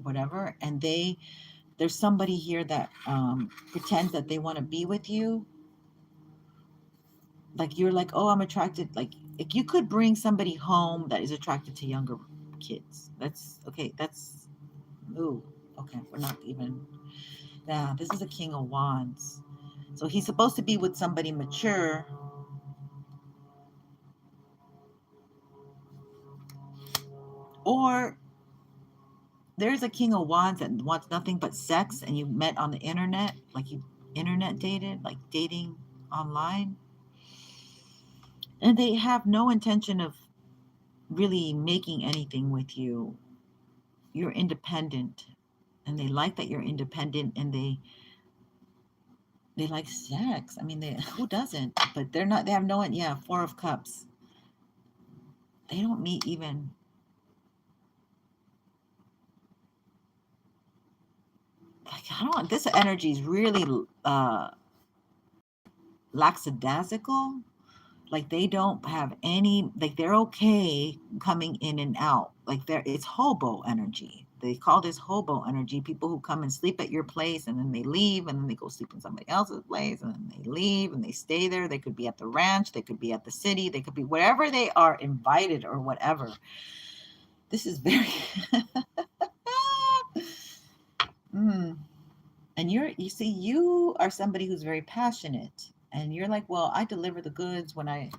whatever, and there's somebody here that pretends that they want to be with you. Like you're like, oh, I'm attracted. Like you could bring somebody home that is attracted to younger kids. That's okay. Ooh, okay. We're not even. Yeah, this is a King of Wands. So he's supposed to be with somebody mature. Or there's a King of Wands that wants nothing but sex, and you met on the internet, like you internet dated, like dating online. And they have no intention of really making anything with you. You're independent, and they like that you're independent, and they like sex. I mean, who doesn't? But they're not. They have no one. Yeah, Four of Cups. They don't meet even. Like, I don't. This energy is really lackadaisical. Like they don't have any. Like they're okay coming in and out. Like it's hobo energy. They call this hobo energy. People who come and sleep at your place and then they leave and then they go sleep in somebody else's place and then they leave and they stay there. They could be at the ranch. They could be at the city. They could be wherever they are invited or whatever. This is very. And you see, you are somebody who's very passionate. And you're like, well, I deliver the goods when I.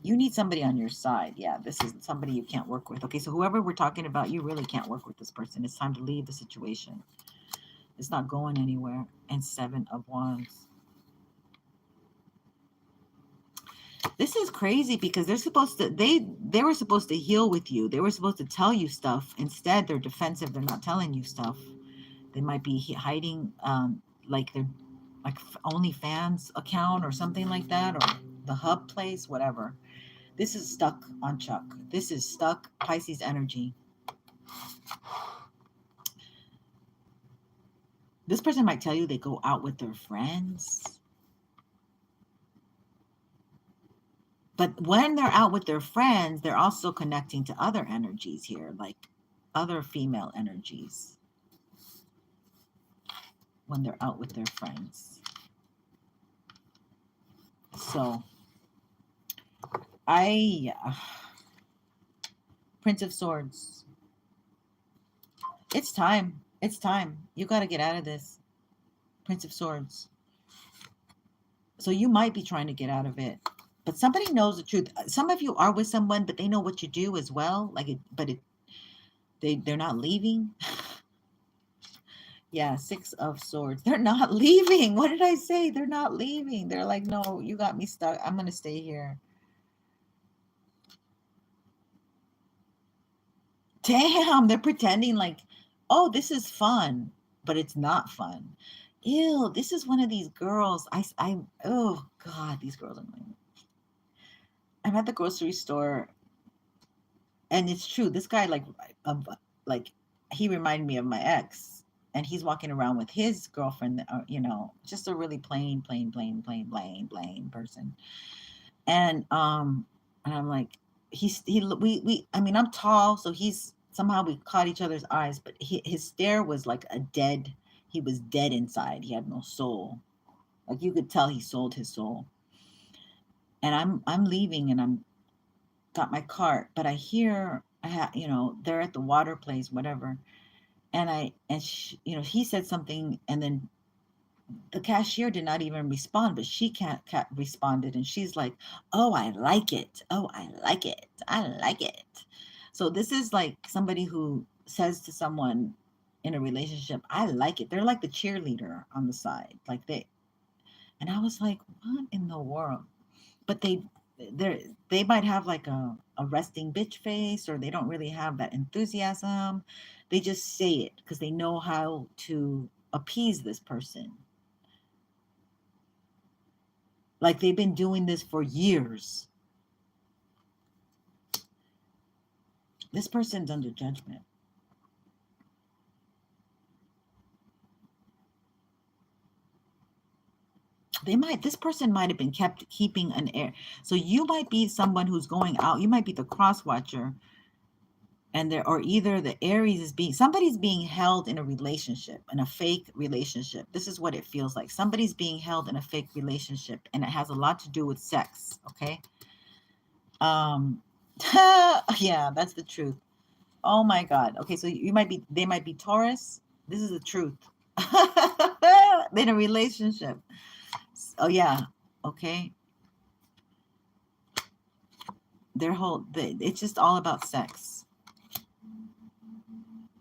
You need somebody on your side. Yeah, this is somebody you can't work with. Okay, so whoever we're talking about, you really can't work with this person. It's time to leave the situation. It's not going anywhere. And Seven of Wands. This is crazy because they're supposed to, they were supposed to heal with you. They were supposed to tell you stuff. Instead, they're defensive. They're not telling you stuff. They might be hiding, like their like OnlyFans account or something like that, or the hub place, whatever. This is stuck on Chuck. This is stuck Pisces energy. This person might tell you they go out with their friends. But when they're out with their friends, they're also connecting to other energies here, like other female energies. When they're out with their friends. So, Prince of Swords. It's time. It's time. You got to get out of this. Prince of Swords. So you might be trying to get out of it. But somebody knows the truth. Some of you are with someone, but they know what you do as well. They're not leaving. Yeah, Six of Swords. They're not leaving. What did I say? They're not leaving. They're like, no, you got me stuck. I'm going to stay here. Damn, they're pretending like, oh, this is fun, but it's not fun. Ew, this is one of these girls. Oh God, these girls are annoying. I'm at the grocery store, and it's true. This guy, like he reminded me of my ex, and he's walking around with his girlfriend. Just a really plain person. And I'm like, I mean, I'm tall, so somehow we caught each other's eyes, but his stare was like he was dead inside. He had no soul. Like you could tell he sold his soul. And I'm leaving, and I'm got my cart, but I hear they're at the water place, whatever. And he said something, and then the cashier did not even respond, but she responded, and she's like, oh, I like it. Oh, I like it. I like it. So this is like somebody who says to someone in a relationship, I like it. They're like the cheerleader on the side. And I was like, what in the world? But they might have like a resting bitch face, or they don't really have that enthusiasm. They just say it because they know how to appease this person. Like they've been doing this for years. This person's under judgment. This person might have been keeping an air. So you might be someone who's going out. You might be the cross watcher. Or either the Aries somebody's being held in a relationship, in a fake relationship. This is what it feels like. Somebody's being held in a fake relationship, and it has a lot to do with sex. Okay. Yeah, that's the truth. Oh my God. Okay, so they might be Taurus. This is the truth. In a relationship. Oh yeah. Okay. It's just all about sex.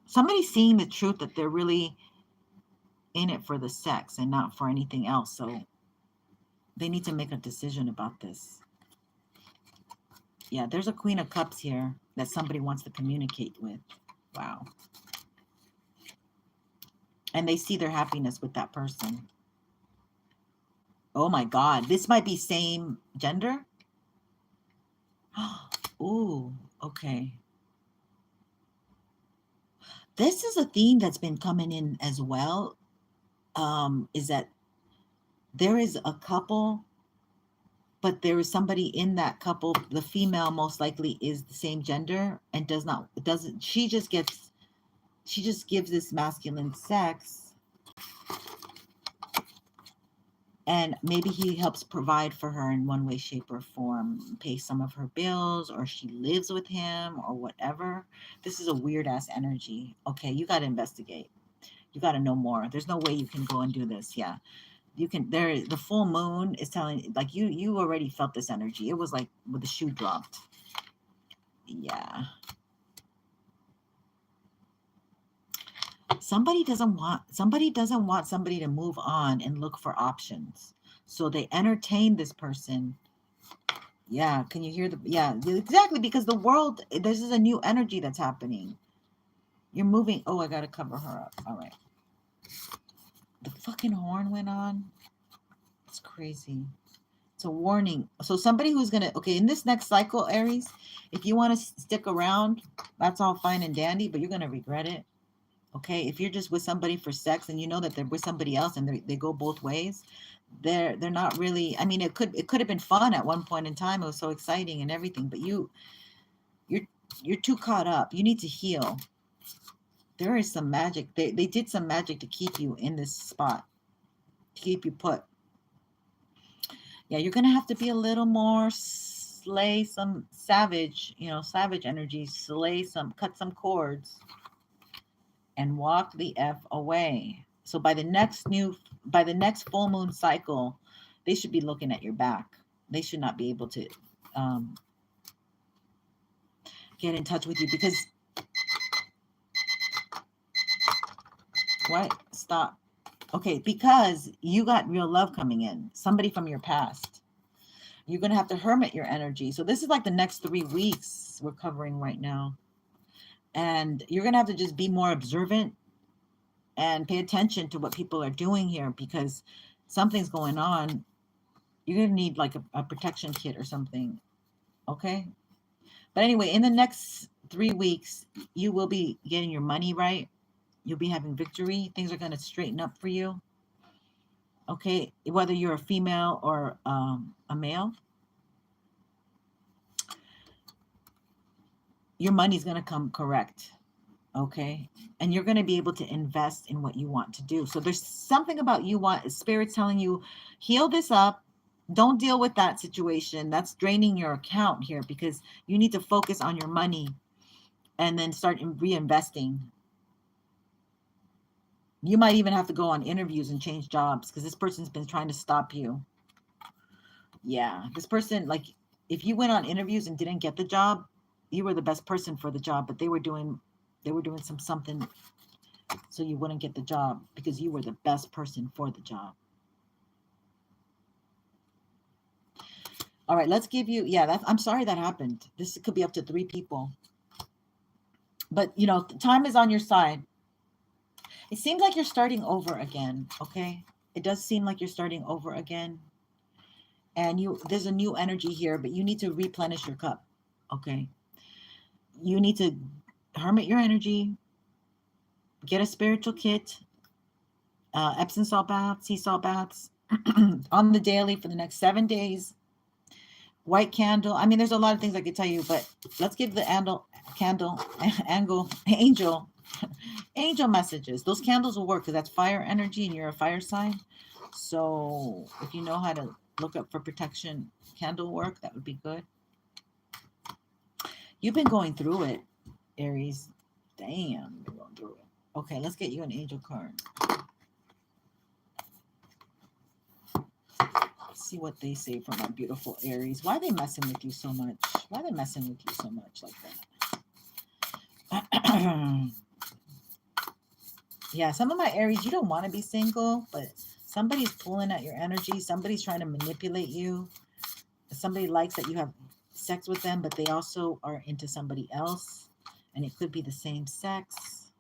Somebody's seeing the truth that they're really in it for the sex and not for anything else. So they need to make a decision about this. Yeah, there's a Queen of Cups here that somebody wants to communicate with. Wow. And they see their happiness with that person. Oh my God. This might be same gender. Ooh, okay. This is a theme that's been coming in as well. Is that there is a couple, but there is somebody in that couple. The female most likely is the same gender and doesn't, she just gives this masculine sex. And maybe he helps provide for her in one way, shape, or form, pay some of her bills, or she lives with him, or whatever. This is a weird ass energy. Okay, you got to investigate. You got to know more. There's no way you can go and do this. Yeah, you can. The full moon is telling, like, you already felt this energy. It was like when the shoe dropped. Yeah. Somebody doesn't want somebody to move on and look for options. So they entertain this person. Yeah, can you hear yeah, exactly, because the world, this is a new energy that's happening. You're moving. Oh, I got to cover her up. All right. The fucking horn went on. It's crazy. It's a warning. So somebody who's going to, okay, in this next cycle, Aries, if you want to stick around, that's all fine and dandy, but you're going to regret it. Okay, if you're just with somebody for sex and you know that they're with somebody else and they go both ways, they're not really. I mean, it could have been fun at one point in time. It was so exciting and everything, but you're too caught up. You need to heal. There is some magic. They did some magic to keep you in this spot, to keep you put. Yeah, you're gonna have to be a little more slay some savage, savage energy. Cut some cords and walk the F away. So by the next full moon cycle, they should be looking at your back. They should not be able to get in touch with you because what? Stop. Okay, because you got real love coming in. Somebody from your past. You're gonna have to hermit your energy. So this is like the next 3 weeks we're covering right now. And you're gonna have to just be more observant and pay attention to what people are doing here because something's going on. You're going to need like a protection kit or something. Okay. But anyway, in the next 3 weeks, you will be getting your money right. You'll be having victory. Things are going to straighten up for you. Okay. Whether you're a female or a male, your money's going to come correct. Okay. And you're going to be able to invest in what you want to do. So there's something about Spirit's telling you, heal this up. Don't deal with that situation. That's draining your account here because you need to focus on your money and then start reinvesting. You might even have to go on interviews and change jobs because this person's been trying to stop you. Yeah. This person, like, if you went on interviews and didn't get the job, you were the best person for the job, but they were doing something so you wouldn't get the job because you were the best person for the job. All right, let's give you, I'm sorry that happened. This could be up to 3 people. But, time is on your side. It seems like you're starting over again, okay? It does seem like you're starting over again. And there's a new energy here, but you need to replenish your cup, okay? You need to hermit your energy, get a spiritual kit, Epsom salt baths, sea salt baths on the daily for the next 7 days. White candle. I mean, there's a lot of things I could tell you, but let's give the angel messages. Those candles will work because that's fire energy and you're a fire sign. So if you know how to look up for protection candle work, that would be good. You've been going through it. Aries. Damn, we're going through it. Okay, let's get you an angel card. Let's see what they say for my beautiful Aries. Why are they messing with you so much? Why are they messing with you so much like that? Yeah, some of my Aries, you don't want to be single, but somebody's pulling at your energy. Somebody's trying to manipulate you. Somebody likes that you have sex with them, but they also are into somebody else. And it could be the same sex.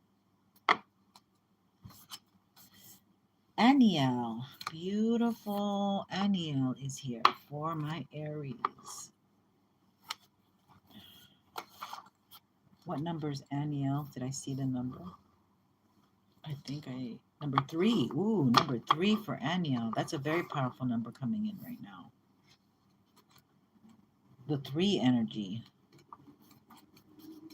Aniel, beautiful Aniel is here for my Aries. What number is Aniel? Did I see the number? I think number 3. Ooh, number 3 for Aniel. That's a very powerful number coming in right now. The 3 energy,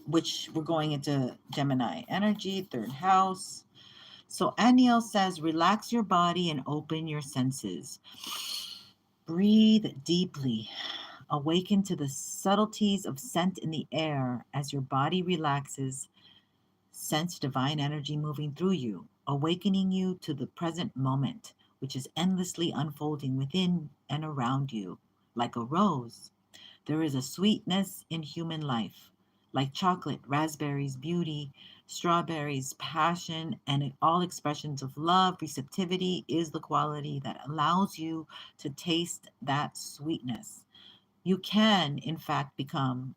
which we're going into Gemini energy, 3rd house. So Aniel says, relax your body and open your senses. Breathe deeply. Awaken to the subtleties of scent in the air as your body relaxes. Sense divine energy moving through you, awakening you to the present moment, which is endlessly unfolding within and around you. Like a rose, there is a sweetness in human life. Like chocolate, raspberries, beauty, strawberries, passion, and all expressions of love, receptivity is the quality that allows you to taste that sweetness. You can, in fact, become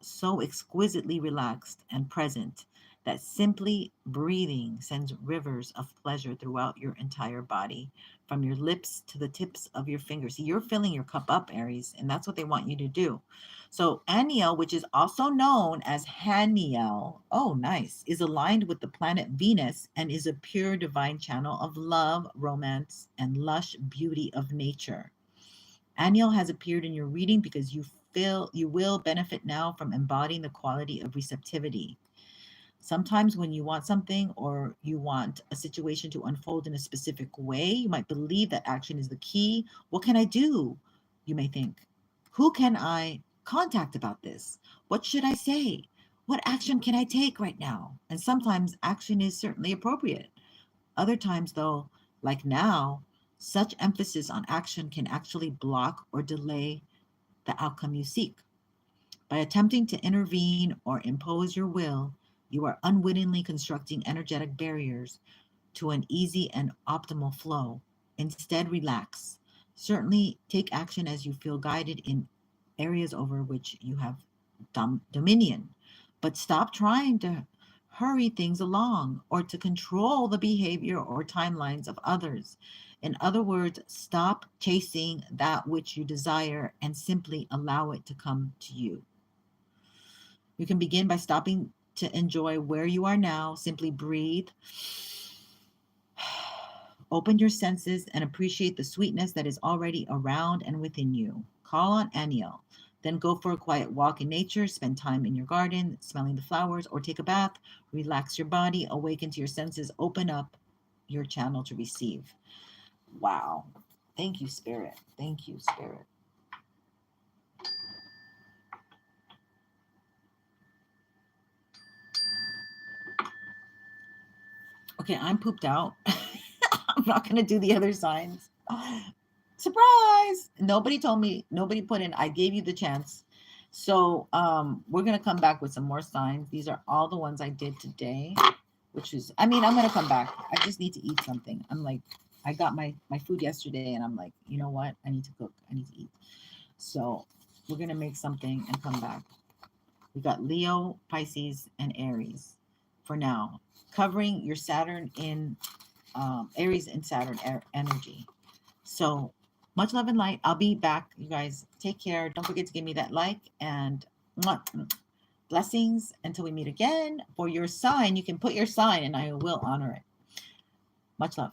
so exquisitely relaxed and present that simply breathing sends rivers of pleasure throughout your entire body, from your lips to the tips of your fingers. See, you're filling your cup up, Aries, and that's what they want you to do. So Aniel, which is also known as Haniel, oh, nice, is aligned with the planet Venus and is a pure divine channel of love, romance, and lush beauty of nature. Aniel has appeared in your reading because you feel you will benefit now from embodying the quality of receptivity. Sometimes when you want something or you want a situation to unfold in a specific way, you might believe that action is the key. What can I do? You may think. Who can I contact about this? What should I say? What action can I take right now? And sometimes action is certainly appropriate. Other times, though, like now, such emphasis on action can actually block or delay the outcome you seek. By attempting to intervene or impose your will, you are unwittingly constructing energetic barriers to an easy and optimal flow. Instead, relax. Certainly take action as you feel guided in areas over which you have dominion, but stop trying to hurry things along or to control the behavior or timelines of others. In other words, stop chasing that which you desire and simply allow it to come to you. You can begin by stopping to enjoy where you are now. Simply breathe. Open your senses and appreciate the sweetness that is already around and within you. Call on Aniel. Then go for a quiet walk in nature, spend time in your garden, smelling the flowers, or take a bath. Relax your body, awaken to your senses, open up your channel to receive. Wow. Thank you, Spirit. Thank you, Spirit. Okay, I'm pooped out. I'm not going to do the other signs. Surprise! Nobody told me, nobody put in, I gave you the chance. So we're going to come back with some more signs. These are all the ones I did today, which is, I mean, I'm going to come back. I just need to eat something. I'm like, I got my food yesterday and I'm like, you know what? I need to cook. I need to eat. So we're going to make something and come back. We got Leo, Pisces, and Aries for now, covering your Saturn in Aries and Saturn energy. So much love and light. I'll be back, you guys. Take care. Don't forget to give me that like and blessings until we meet again. For your sign, you can put your sign and I will honor it. Much love.